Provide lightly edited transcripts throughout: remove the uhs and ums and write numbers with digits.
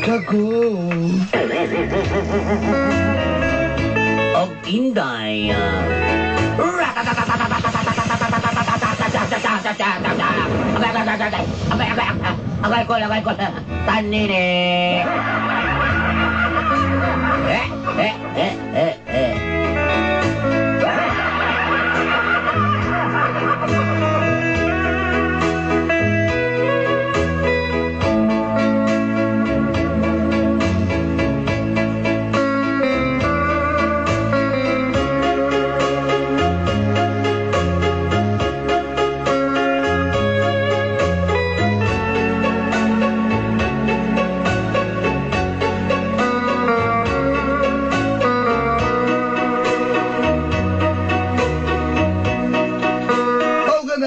Kago. Og Inday. Agay ko. Tanini.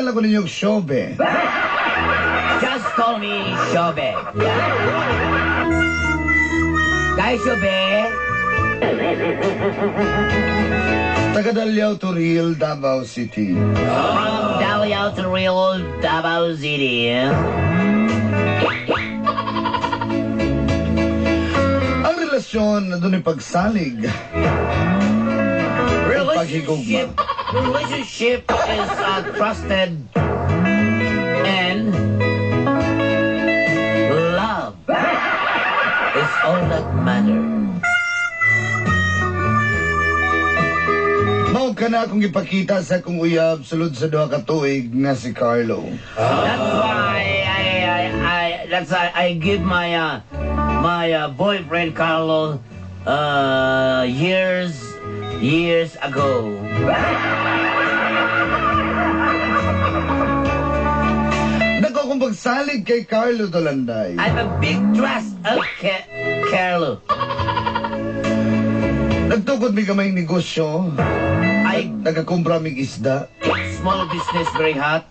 Ko ninyong Shobe. Just call me Shobe. Guys, Shobe. Taga Dalyaw to Real, Davao City. From Dalyaw to Real, Davao City. Ang relasyon na doon ay pagsalig. Relationship is trusted and love is all that matters. Mao ka na akong ipakita sa akong uyab sulod sa duha ka tuig nga si Carlo. That's why I give my boyfriend Carlo years ago. Nako kung pagsalig kay Carlo Dolanday. I'm a big trust of Carlo. Nagtukod mi kamay negosyo. Nagakumpra mig isda. Small business very hot.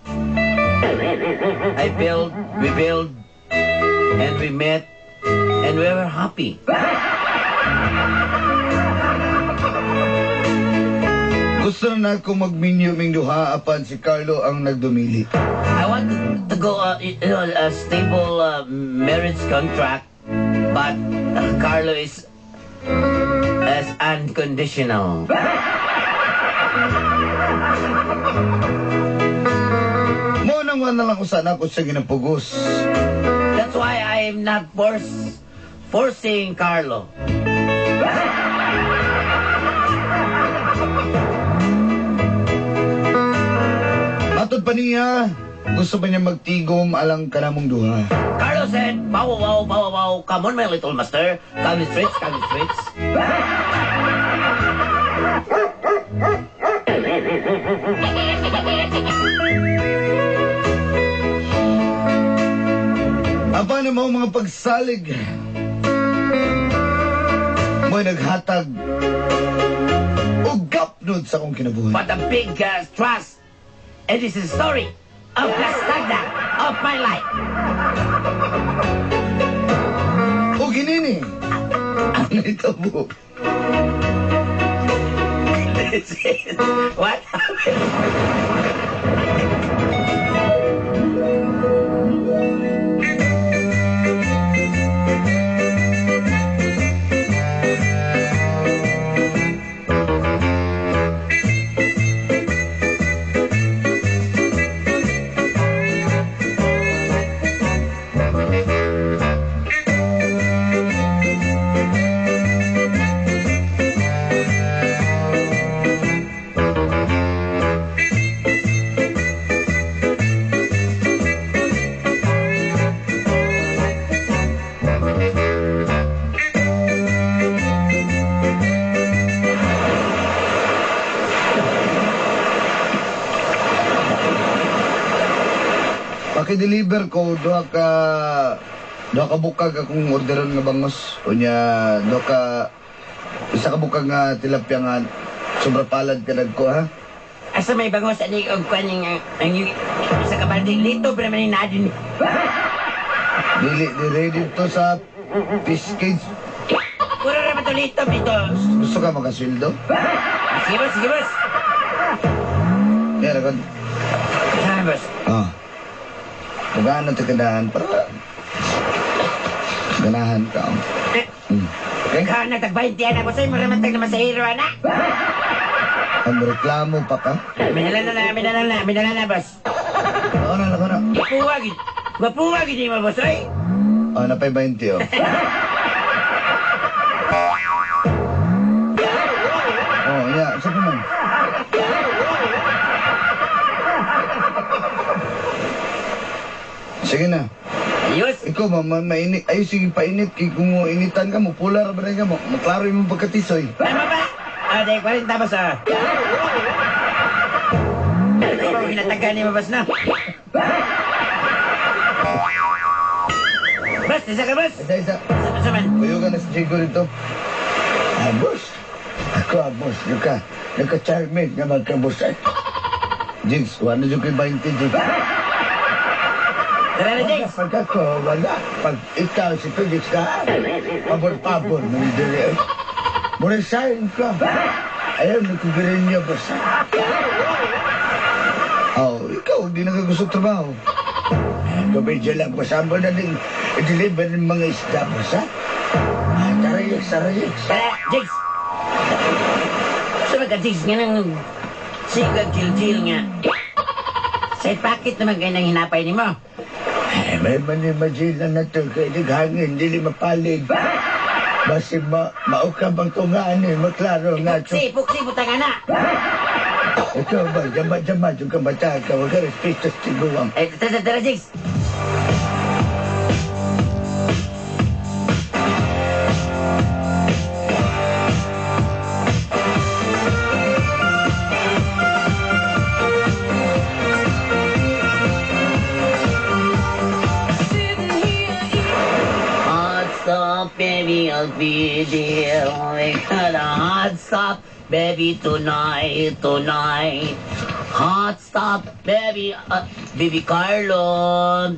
We build, and we met, and we were happy. Gusto na ako magminyo ming duha apan si Carlo ang nagdumili. I want to go a stable marriage contract, but Carlo is as unconditional. Mo nang na lang usan ako sa ginapugos. That's why I'm not forcing Carlo. Matod pa niya, gusto ba niya magtigom alang kanamong duha? Carlo said, bow, come on my little master. Calm the streets. Aba na mga pagsalig. Mo'y naghatag o gapnod sa akong kinabuhi. But a big trust. And this is the story of the standard of my life. O ginini. Ano ito po? What happened? Paki-deliver ko duha ka bukag akong orderon nga bangos. Unya isa ka bukag nga tilapia nga sobra palad ka nagko ha. Asa may bangos ani og kaning ang isa ka balde lito pero man nadin. Dili ready to sa fish cage. Puro ra to lito dito. Gusto ka makasweldo? Sige boss. Kaya kon. Sige boss. Magano te kadaan para Ganahan ka. Okay? Ikaw nagtag-20 ako sa'yo, maramantag naman sa hero, anak. Ang reklamo pa ka? Minala na, boss. Oo na, ako na. Mapuwag, hindi mo, boss, ay. Napay 20, oh. Yeah, isa pa man. Sige na. Ayos. Ikaw, mainit. Ay, sige, painit. Kung mo initan ka mo, pula ba rin ka mo? Maklaro yung pagkatisoy. Tama ba? Di, 40, boss, ah. Ikaw ba hinatagan ni mo, boss, na? Boss, isa ka, boss. Isa. Isa man. Puyugan na si Jigo rito. Boss. Ako, boss. Naka-charming na magka-boss. Jigs, wala yung kay 20, Jigs. Tara na, Jigs. Pag ako, wala. Pag ikaw si Jigs ka, pabor-pabor. Manidili. Muna sa'yo ka. Ayaw, nagkugirin niya, boss. Ikaw, hindi nakagusto trabaho. Kabidya lang, boss. Amo na din i-deliver ng mga isda, boss, ha? Tarayik. Tara, Jigs. Sabi ka, Jigs, nga nang sigag chill nga. Side pocket naman kayo nang hinapay ni mo. May manimagil na to kay naghangin, dili mapalig. Basi maukab ang tungaan maklaro nga. Puksi, butang na. Ikaw ba, jama-jama, yung kabata ka, wag ka respeto sa tiguang. Tara, Jigs. Baby, I'll be there. We got a hot stop, baby, tonight. Hot stop, baby, baby Carlo.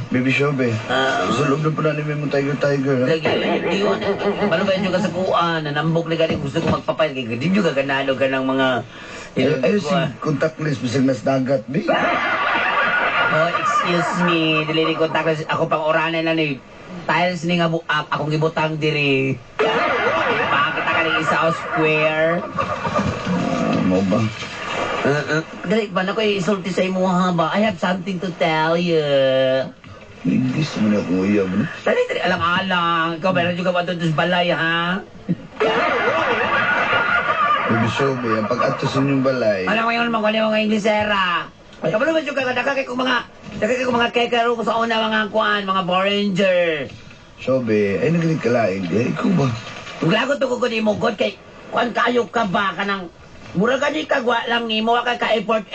Baby Shobe. Sa loob na pa na mo tiger. Lagi, di yun. Paano ba yun yung kasakuan? Nanambok na galing gusto ko magpapayat. Kaya di nyo gaganalo ka ng mga... Ay, si contact list, bisag nas dagat, bi. Oh, excuse me. Dili ko takos. Ako pang oranan na ni. Tiles ni nga buak. Akong gibutang diri. Pakita ka ng isa o square. Mo ba? Dali ba na ko isulti sa imo ha ba? I have something to tell you. English mo na akong uyab, no? Dali, alang-alang. Ikaw meron juga ba doon sa balay, ha? Baby Shobe, ang pag-ato sa inyong balay. Alam mo yun, mga Inglesera. Kapag naman yung kakadakakay ko mga kekaro ko sa una mga kuan, mga Boranger. Shobe, ay nagaling kalain. Ikaw ba? Tuglagot to ko ni mo, God, kay kuan kayo ka ba ka ng... Mura ka di kagwa lang ni mo, ka ka-effort.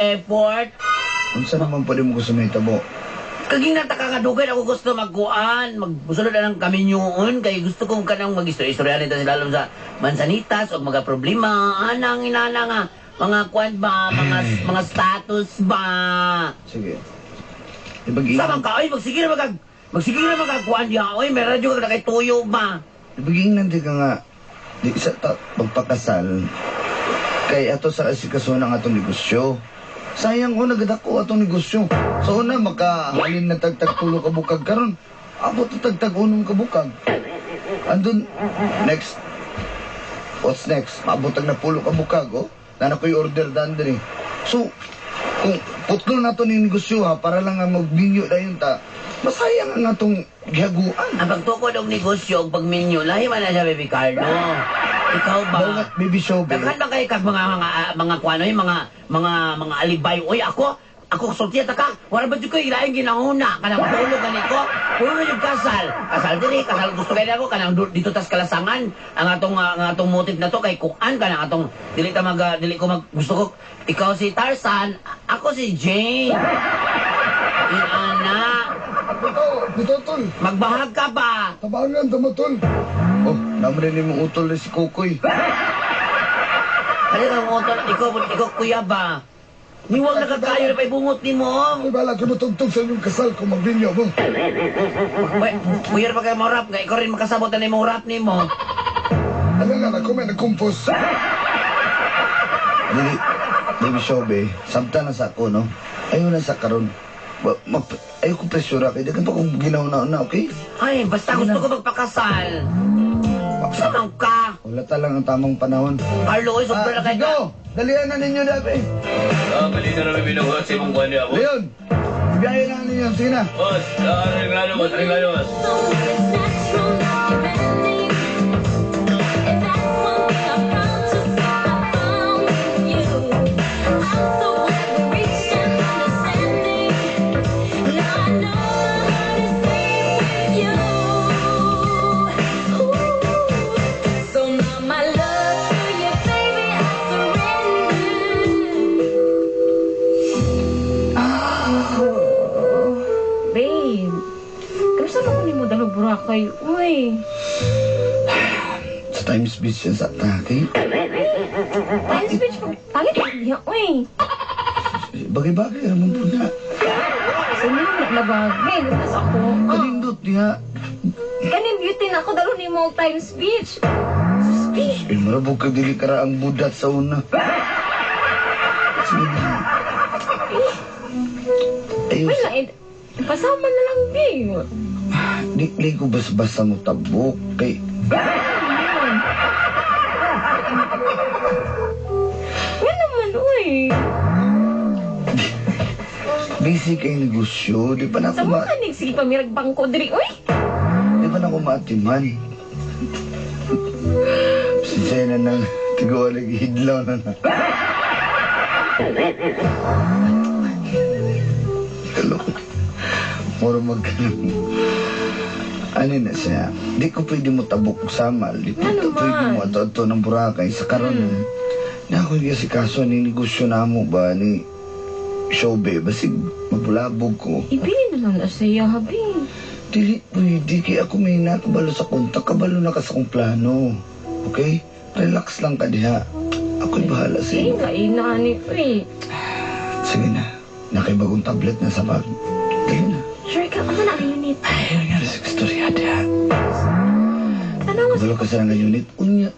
Kung saan naman pwede mo gusto may tabo? Kaging nataka nga dugay ako gusto magkuan, magbusulod na ng kaminyoon, kay gusto kong kanang mag-istorya nito sila lalong sa Mansanitas o mga problema, anang inana nga, mga kuan ba, mga status ba. Sige. Samang ka, oy, magsige na magkakuan diya, oy, may radyo ka na kay tuyo ba. Ibaging nanti ka nga, di isa magpakasal, kay ato sa asikaso ng atong negosyo. Sayang ko nagadako atong negosyo. Sa una, makahalin na tagtag-tulo ka bukag karon. Abot na tagtag-unong ka bukag. Andun, next. What's next? Maabot na pulo ka bukag, oh. Na ko'y order dandri. So, kung putlo na to ni negosyo ha, para lang nga magbinyo na yun ta, masayang ang atong gihaguan. Ang pagtukod ng negosyo, pag minyo, lahi man na siya, Baby Carlo. Ikaw ba? Bawat baby show, baby. Daghan ba kayo kag mga kuano, mga alibay? Oy, ako sulti ta ka. Wala ba jud ko ilaing ginahuna kanang matulog gani ko. Puro yung kasal. Kasal diri, kasal gusto kay ako kanang dito tas kalasangan. Ang atong motive na to kay kuan kanang atong dili ko gusto ko ikaw si Tarzan, ako si Jane. Ina. Butotol. Magbahag ka ba? Tabangan, tamatol. Oh, naman rin mo utol na si Kukoy. Kali kang utol, ikaw kuya ba? Niwag na kakayo na pa ibungot ni mo. Ay, bala ka matugtog sa inyong kasal kung magbinyo mo. Buyar pa kayo mo rap, ikaw rin makasabot na yung rap ni mo. Alam na, ako may nagkumpos. Dili, Baby Shobe, samta na sa ako, no? Ayun na sa karon. Ayoko presyura kay dagan pa kung ginauna-una, okay? Ay, basta gusto ko magpakasal. Samang ka. Wala talang ang tamang panahon. Carlo, sobra na kayo. Sigo! Dalihan na ninyo dati. Bali na namin binuhat sa imong kuhan niya, boss. Leon! Biyahe na ninyo. Sige na. Boss, regalo, boss. Regalo, boss. Babe, kamusta na ko ni mo dalog Boracay? Uy, Sa times beach yan sa atake. time speech pag pangit ko niya, uy. Bagay-bagay naman po na. Sa inyo na nabagay, lumas ako. Kalindot niya. Kaning beauty na ako, dalo ni mo time speech. Speech? Marabog ka dili kara ang budat sa una. Sige na. Ayos. Wala, pasama na lang, babe. Di ko bas-basa mo tabok. Kay Wala naman, uy. busy kay negosyo. Di pa na Sa ako mga kanig, sige pamirag bangko diri, uy. Di ba na ako maatiman? Sinsaya na nang tigawa hidlaw na na. Hello. Moro ano na siya? Di ko pwede mo tabok sa samal. Di ko Ano ba? pwede mo ato ng Boracay. Sa karon na ako yung si kaso ni negosyo na mo ba ni Showbe. Basig mabulabog ko. Ibili na lang na siya, habi. Dili, pwede. Kaya ako may nakabalo sa kontak. Kabalo na ka sa kong plano. Okay? Relax lang ka diha. Ako'y bahala sa Sige iyo. nga, inani, uy. Sige na. Nakaibagong tablet na sa bag. Dali na. Sure ka, ano na ang unit? Ay, nga sa istorya diha. Tanaw Kabalo ka sa nga unit. Unya.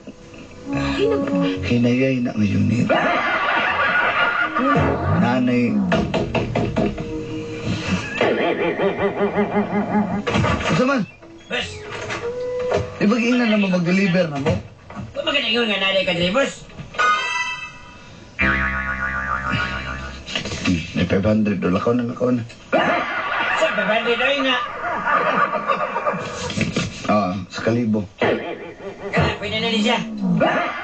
Ay, na po. Hinayay na nga unit. Nanay. Asa man? Boss, Di ba giingnan na mo mag-deliver na mo? kung maganda yun nga nanay ka diri, boss. May 500 doon. Lakaw na. Sa babandi na yun nga. Sa kalibo. Kaya, pwede na rin siya.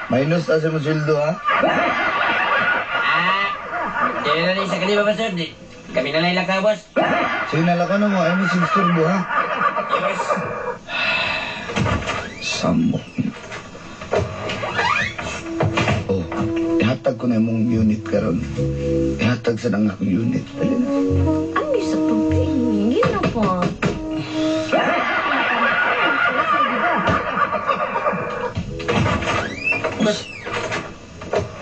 Minus na sa mo sweldo, ha? Hindi na rin sa kaliba, boss. Di- Kami na lang ilang ka, boss. Sige na, lakaw na mo. Ay, may sinsturbo, ha? Eh, boss. Samok. Oh, ihatag ko na yung unit karon. Ihatag sa nang akong unit. Dali na. Ano yung sa tubig? Hindi na po. Boss,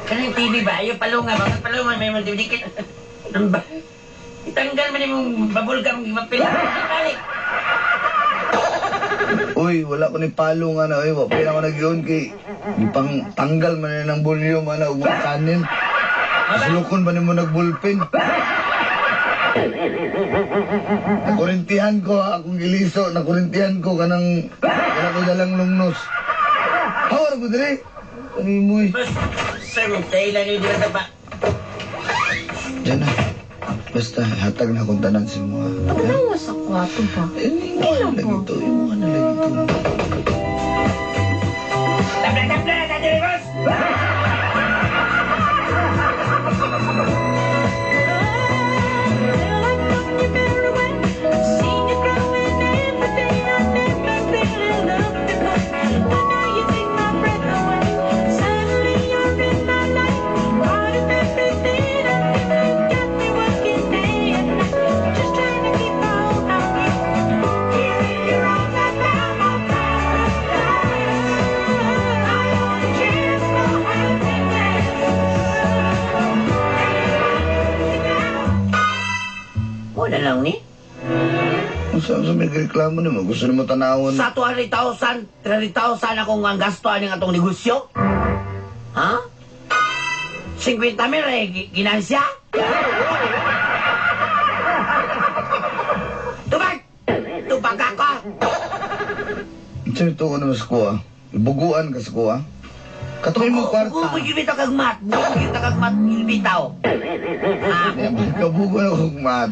kanang TV ba? Ayaw palunga. Bakit palunga? May mga dikit. Ano ba? Itanggal mo na yung bubble gum. Mapila. Ibalik. Uy, wala ko ni palo nga na. Uy, wapay na ako nag-ion kay... Pang tanggal man na ng volume, ana, ug mga kanin. Sulukon ba ni mo nag-bullpen? Nakurintihan ko, akong giliso. Nakurintihan ko kanang... Wala ko dalang lungnos. Hawar ko diri. Ano mo eh. Boss, sir, tayo lang yung diba ba? Diyan na. Basta, hatag na akong tanan sa mga. Pagdawa sa kwarto ba? Eh, hindi mo na lagi ito. Yung mga na lagi ito. Tabla, dadali, boss! Wala lang ni. Kung saan sa may reklamo naman, gusto naman tanawon. Sa 200,000, 300,000 akong ang gasto aning atong negosyo. Ha? 50 mil eh, ginansya? Sino ito ko naman sa kuha? Buguan ka sa kuha? Katuloy mo kwarta. Bugo bitaw kag mat. Bugo bitaw kag mat bitaw. Ha? Kabuguan ako mat.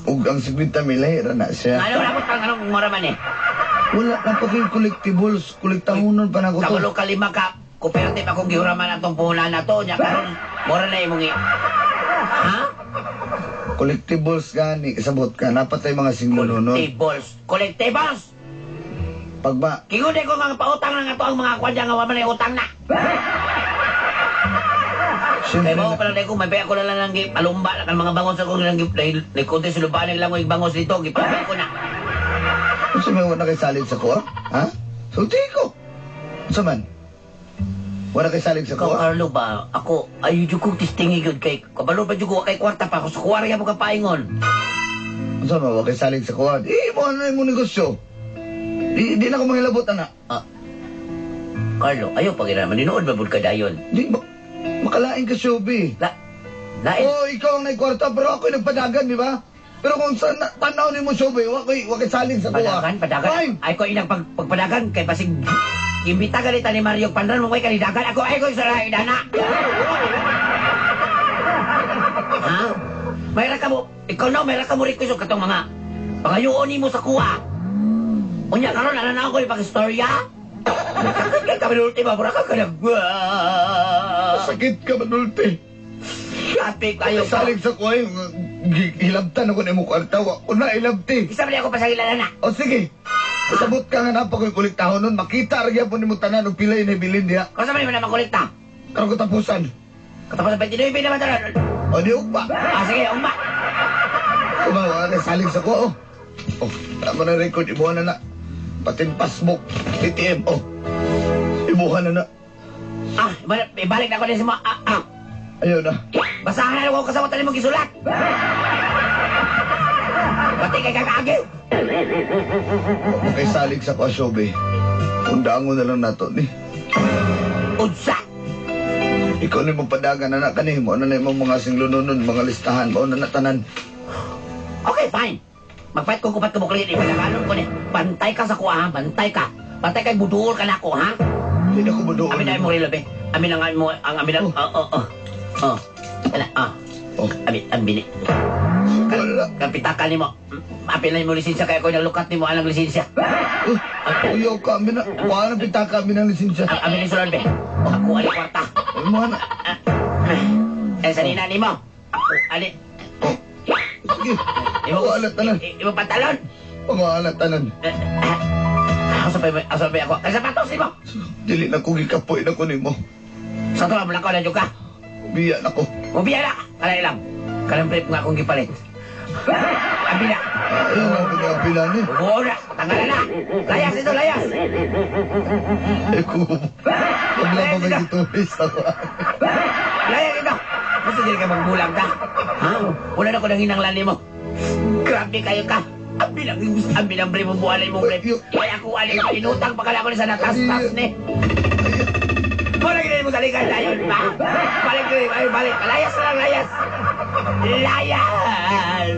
Ug ang 50 mil, hira na siya. Ano na ko pang anong maraman eh? Wala na pa kayong collectibles. Kolektahonon pa na ko to. Kagulo kalima ka. Cooperative akong gihuraman atong puhunan na to. Nya karon mora na imong Ha? Collectibles gani. Kasabot ka. Napatay mga singlononon. Collectibles! Pagba. Kingunin ko mga pautang na nga to ang mga kwadya nga waman ay utang na. Kaya Siyempre mo na. pala ko, may baya ko na lang ng palumba na kan mga bangos ako ng naikunti sa lupa lang yung bangos dito. Gipapay ko na. Kasi may wala kayo salig sa kuha? Ha? Sulti ko. Sa man? Wala kayo salig sa Ikaw, kuha? Carlo ba? Ako, ayaw dyan kong tistingi yun kay... Kabalo pa dyan ko kay kwarta pa ako sa kuwarya mo kapaingon. Sa man? Wala kayo salig sa kuha? Mo ano yung negosyo? Di na ako manghilabot, anak. Carlo, ayaw pag ina, maninood ba ka dayon? Di ba? Makalain ka, Shobi. Lain? Oo, ikaw ang naikwarta, pero ako'y nagpadagan, di ba? Pero kung sa tanaw ni mo, Shobi, wakay saling sa kuha. Padagan? Fine. Ay ko inang pagpadagan kay basig... Imbita ka ni Mario Pandran, mo may kanidagan. Ako, ay ko isa lang idana. Ha? Mayroon ka mo, ikaw na, mayroon ka mo request katong mga pangayuon mo sa kuha. Unya karon ana ko ipag-istorya. Nakakit ka ultima, mura ka kanag. Sakit ka, Manulti. Happy kayo ka. Saling sa kuha, hilabtan ako na mo kwarta. Wako na ilabti. Isa ba niya ako pasagilan na? O sige. Sabot ka nga na pa ko'y kuliktahon nun. Makita rin po ni mo tanan o pilay na bilin diya. Kung saan ba naman naman kulikta? Karong katapusan. Katapos ng 29 naman tanan. O di ugpa. Sige, umba. Kumawa na saling sa kuha. Tama na record. Ibuhan na na. Patin passbook. ATM. Ibuhan na na. Ibalik na ako din sa mga... Ayaw na. Basahan na ako kasama tayo mong gisulat. Pati kay kakaagil. Huwag kay salig sa kuha, Shobi. Undaan mo na lang nato ni. Unsa. Ikaw na yung padagan na kanin mo. Ano na yung mga singlununon, mga listahan. Mo na natanan. Okay, fine. Magpahit kong kupat kabuklit. Ipagakanon ko ni. Bantay ka sa kuha, ha? Bantay ka. Bantay kay buduol ka na ako, ha? Hindi na ko budoon. Amin na mo rin, labi. Amin ang mo, ang amin ang... Amin, ang bini. Wala. Kapitakan ni mo. Apil na mo lisensya kaya ko naglukat ni mo alang lisensya. Uyaw ka, amin na. Paano pita ka, amin ang lisensya? Amin ni Sulon, be. Ako ali kwarta. Ay mo na. Sa nina ni mo. Ali. Sige. Pangalat tanan. Imo pantalon. Pangalat tanan. Asa pa ako. Kaya sapatos ni mo. Dili na ko gikapoy na ko ni mo. Sa tuwa mo lang ko na ka. Biya na ko. Mubiya na. Kalay lang. Kalang prep nga akong gipalit. Abi na. Ayaw na pinapila ni. Buo na. Tanggalan na. Layas ito, layas. Eh ko. Huwag lang pa may gitulis ako. Layas ito. Gusto din ka magbulang ka. Ha? Wala na ko nang hinanglan mo. Grabe kayo ka. Ang binambri mo buhalay mong rep. Kaya ako alin ka inutang pagkala ko sa natas-tas ni. Balik na mo sa ligan tayo, di ba? Balik. Layas na lang, layas. Layas!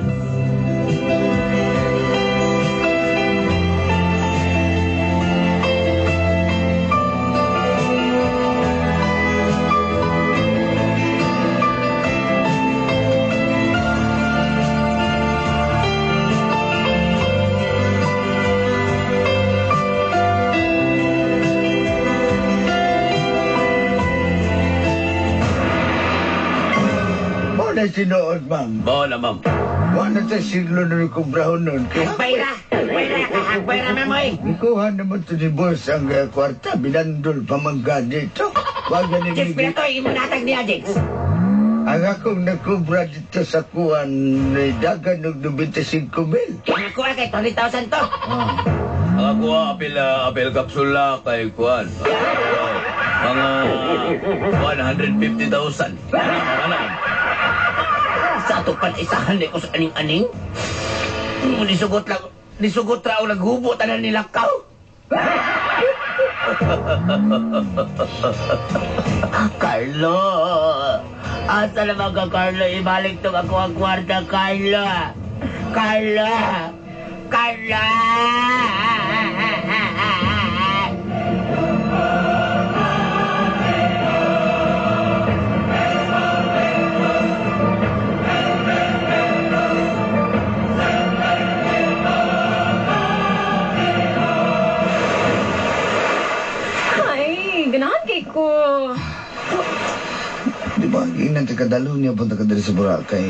Wala sinuod, ma'am. Bola, ma'am. Wala sa siglo na kubrahon nun. Payra, memoy. Ikuha naman to ni boss ang kwarta. Binandol pamangga dito. Wag na Jeff, ni pinato, imunatag niya, Jex. ang akong nakubra dito sa kuwan ay dagan ng 25 mil. Nakuha kay 20,000 to. Ang ako apel kapsula kay Kuan. Mga 150,000. Ano? Sa ato pan isahan ni ko sa aning-aning. Nisugot ra o naghubo tanan nila kaw. Carlo! Asa naman ka, Carlo? Ibalik tong ako ang kwarta, Carlo! Carlo! Carlo! Inan ti kadalo niya punta ka dali sa Boracay.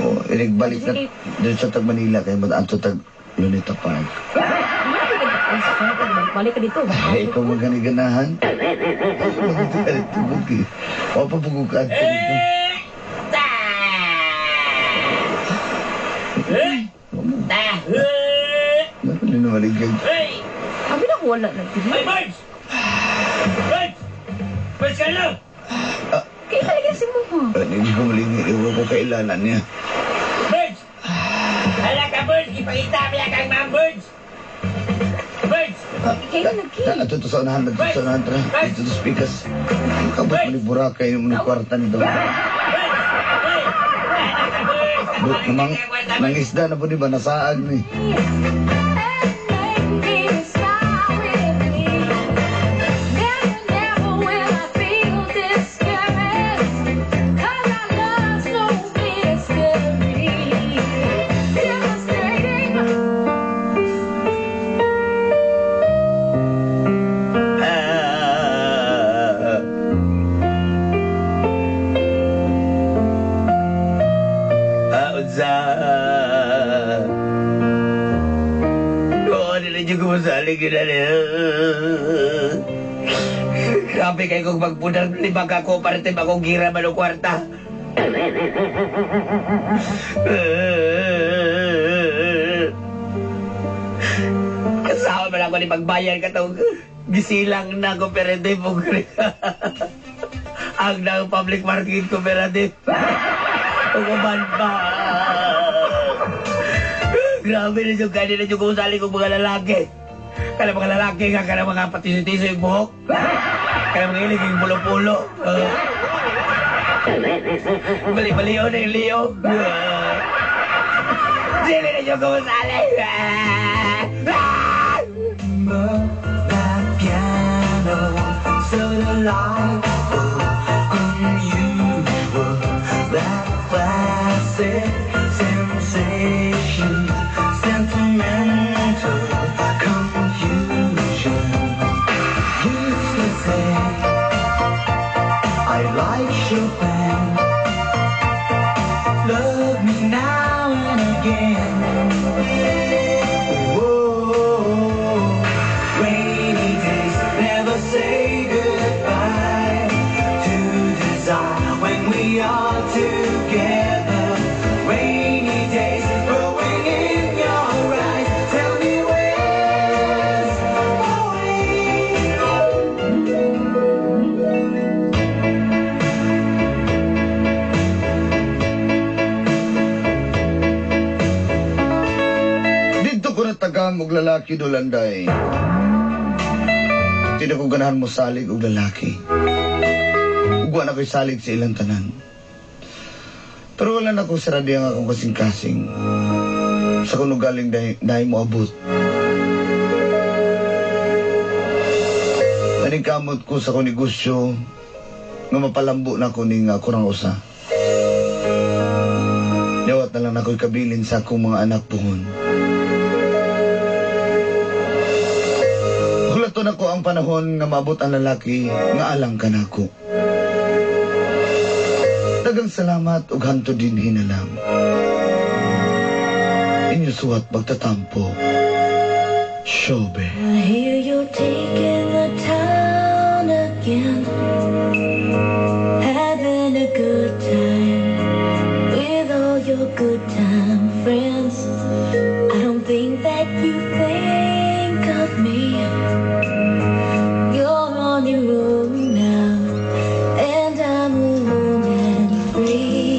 O, inigbalik na doon sa Tag Manila kay Madanto Tag Luneta Park. Balik ka dito. Ay, ikaw maganiganahan. Magagalit ka bugi. O, papugukaan ka dito. Naku, ninumaligay. Sabi na ko wala na. Hey, Birds! Birds! Birds ka na! Kaya talaga si Mama. Hindi ko maligay. Iwan ko kailanan niya. Birds! Hala ka, Birds! Ipakita mo kang mga Birds! Birds! Kaya nag-key. Ato to sa unahan. Ato sa unahan. Tara. Dito to speakers. Ang kabot mo ni Boracay yung kwarta nito. Nang isda na po di ba? Nasaag ni. Saling gina niya. Grabe kayo kung magpunang limang ka-cooperative akong gira man o kwarta. Kasama man ako ni pagbayan ka itong gisilang na cooperative o ang na public market cooperative. O kuman pa. Grabe na yung kanina yung kusali kong mga lalaki. Kala mga lalaki nga, kala mga patisiso yung buhok. Kala mga ilig yung pulo-pulo. Bali-baliyo na yung liyo. Sili na yung kusali. That piano so delightful, unusual, that classic sensation, sentimental confusion. Used to say I like Chopin, love me now and again. Whoa, rainy days never say goodbye to desire when we are together. Rainy days growing in your eyes, tell me where's the way. Dito ko natagang og lalaki do landay. Hindi ko ganahan mo salig og lalaki. Ugwa na ko'y salig sa ilang tanan. Pero wala na ko sa radiyang akong kasing-kasing. Sa kuno galing dahi mo abot. Naningkamot ko sa negosyo nga mapalambo na ko ning kurang usa. Dawat na lang na ko'y kabilin sa akong mga anak puhon. Hulaton ako ang panahon nga maabot ang lalaki nga alang ka na ko. Dagang salamat ug hanto din hinalam. Inyo suwat pagtatampo. Shobe. I hear you're taking the town again, having a good time with all your good time friends.